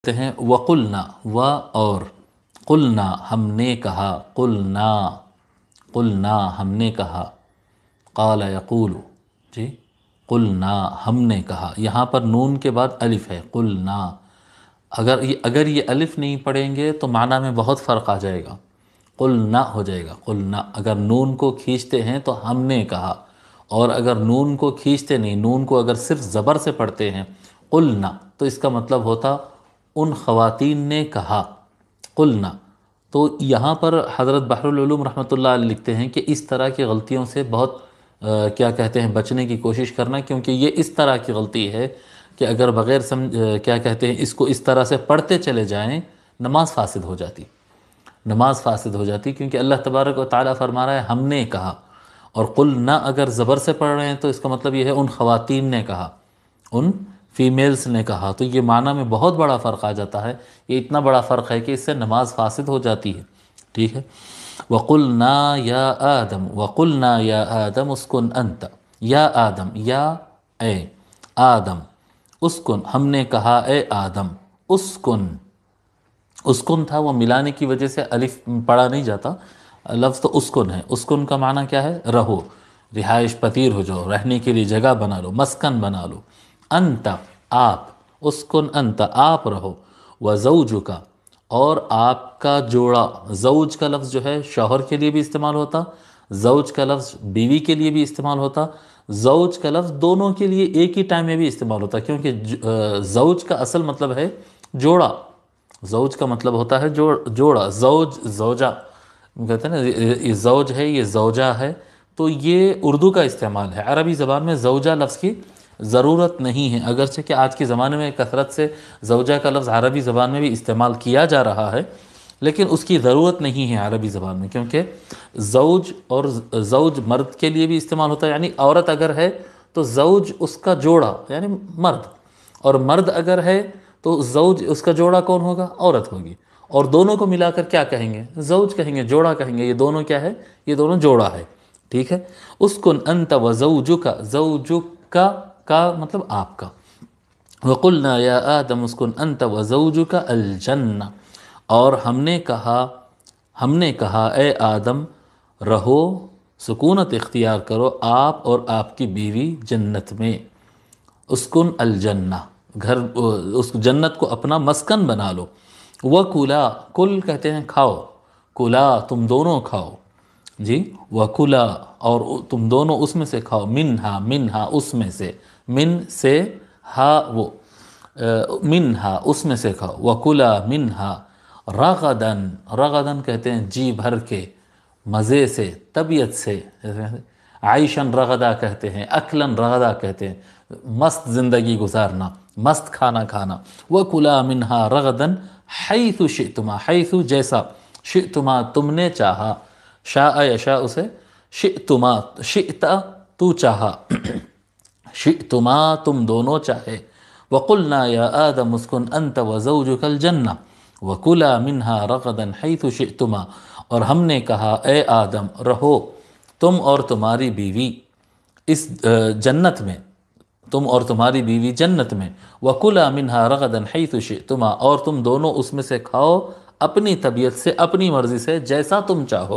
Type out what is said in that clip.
کہتے ہیں وَقُلْنَا و اور قُلْنَا ہم نے کہا قُلْنَا ہم نے کہا قَالَ يَقُولُ جی قُلْنَا ہم نے کہا یہاں پر نون کے بعد الف ہے قُلْنَا اگر یہ الف نہیں پڑھیں گے تو معنی میں بہت فرق آ جائے گا قُلْنَا ہو جائے گا قُلْنَا اگر نون کو کھینچتے ہیں تو ہم نے کہا اور اگر نون کو کھینچتے نہیں نون کو اگر صرف زبر سے پڑھتے ہیں قُلْنَا تو اس کا مطلب ہوتا ان خواتین نے کہا قلنا تو یہاں پر حضرت بحر العلوم رحمۃ اللہ علیہ لکھتے ہیں کہ اس طرح کی غلطیوں سے بہت کیا کہتے ہیں بچنے کی کوشش کرنا کیونکہ یہ اس طرح کی غلطی ہے کہ اگر بغیر کیا کہتے ہیں اس کو اس طرح سے پڑھتے چلے جائیں نماز فاسد ہو جاتی کیونکہ اللہ تبارک و تعالیٰ فرما رہا ہے ہم نے کہا اور قلنا اگر زبر سے پڑھ رہے ہیں تو اس کا مطلب یہ ہے ان خواتین نے کہا ان فیمیلز نے کہا تو یہ معنی میں بہت بڑا فرق آ جاتا ہے یہ اتنا بڑا فرق ہے کہ اس سے نماز فاسد ہو جاتی ہے ٹھیک ہے وَقُلْنَا يَا آدَمُ وَقُلْنَا يَا آدَمُ اسْكُنْ أَنْتَ یا آدم یا اے آدم اسکن ہم نے کہا اے آدم اسکن تھا وہ ملانے کی وجہ سے الف پڑھا نہیں جاتا لفظ تو اسکن ہے اسکن کا معنی کیا ہے رہو رہائش پذیر ہو جاؤ رہنے کے لیے جگہ بنا لو مسکن بنا لو انت آپ اسکن انت آپ رہو وزوجک اور آپ کا جوڑا زوج کا لفظ جو ہے شوہر کے لیے بھی استعمال ہوتا زوج کا لفظ بیوی کے لیے بھی استعمال ہوتا زوج کا لفظ دونوں کے لیے ایک ہی ٹائم میں بھی استعمال ہوتا کیونکہ زوج کا اصل مطلب ہے جوڑا زوج کا مطلب ہوتا ہے جوڑا زوجہ کہتے ہیں نا یہ زوج ہے یہ زوجہ ہے تو یہ اردو کا استعمال ہے عربی زبان میں زوجہ لفظ کی ضرورت نہیں ہے اگرچہ کہ آج کے زمانے میں کثرت سے زوجہ کا لفظ عربی زبان میں بھی استعمال کیا جا رہا ہے لیکن اس کی ضرورت نہیں ہے عربی زبان میں کیونکہ زوج اور زوج مرد کے لیے بھی استعمال ہوتا ہے یعنی عورت اگر ہے تو زوج اس کا جوڑا یعنی مرد اور مرد اگر ہے تو زوج اس کا جوڑا کون ہوگا عورت ہوگی اور دونوں کو ملا کر کیا کہیں گے زوج کہیں گے جوڑا کہیں گے یہ دونوں کیا ہے یہ دونوں جوڑا ہے ٹھیک ہے اسکن انت وزوجک زوجک کا مطلب آپ کا وَقُلْنَا يَا آدَمُ اسْكُنْ أَنْتَ وَزَوْجُكَ الْجَنَّةَ اور ہم نے کہا اے آدم رہو سکونت اختیار کرو آپ اور آپ کی بیوی جنت میں اسکن الجنہ گھر اس جنت کو اپنا مسکن بنا لو وَكُلَا کل کہتے ہیں کھاؤ کلا تم دونوں کھاؤ جی وَكُلَا اور تم دونوں اس میں سے کھاؤ منہا اس میں سے من سے ہا وہ منہا اس میں سے کھاؤ وَكُلَا منہا رغدن کہتے ہیں جی بھر کے مزے سے طبیعت سے عیشن رغدہ کہتے ہیں اکلن رغدہ کہتے ہیں مست زندگی گزارنا مست کھانا کھانا وَكُلَا منہا رغدن حیث شئتما حیث جیسا شئتما تم نے چاہا شاء یشاء اسے شئتما شئتا تو چاہا شئتما تم دونوں چاہے وَقُلْنَا يَا آدَمُ اسْكُنْ أَنْتَ وَزَوْجُكَ الْجَنَّةَ وَكُلَا مِنْهَا رَغَدًا حَيْثُ شِئْتُمَا اور ہم نے کہا اے آدم رہو تم اور تمہاری بیوی اس جنت میں تم اور تمہاری بیوی جنت میں وَكُلَا مِنْهَا رَغَدًا حَيْثُ شِئْتُمَا اور تم دونوں اس میں سے کھاؤ اپنی طبیعت سے اپنی مرضی سے جیسا تم چاہو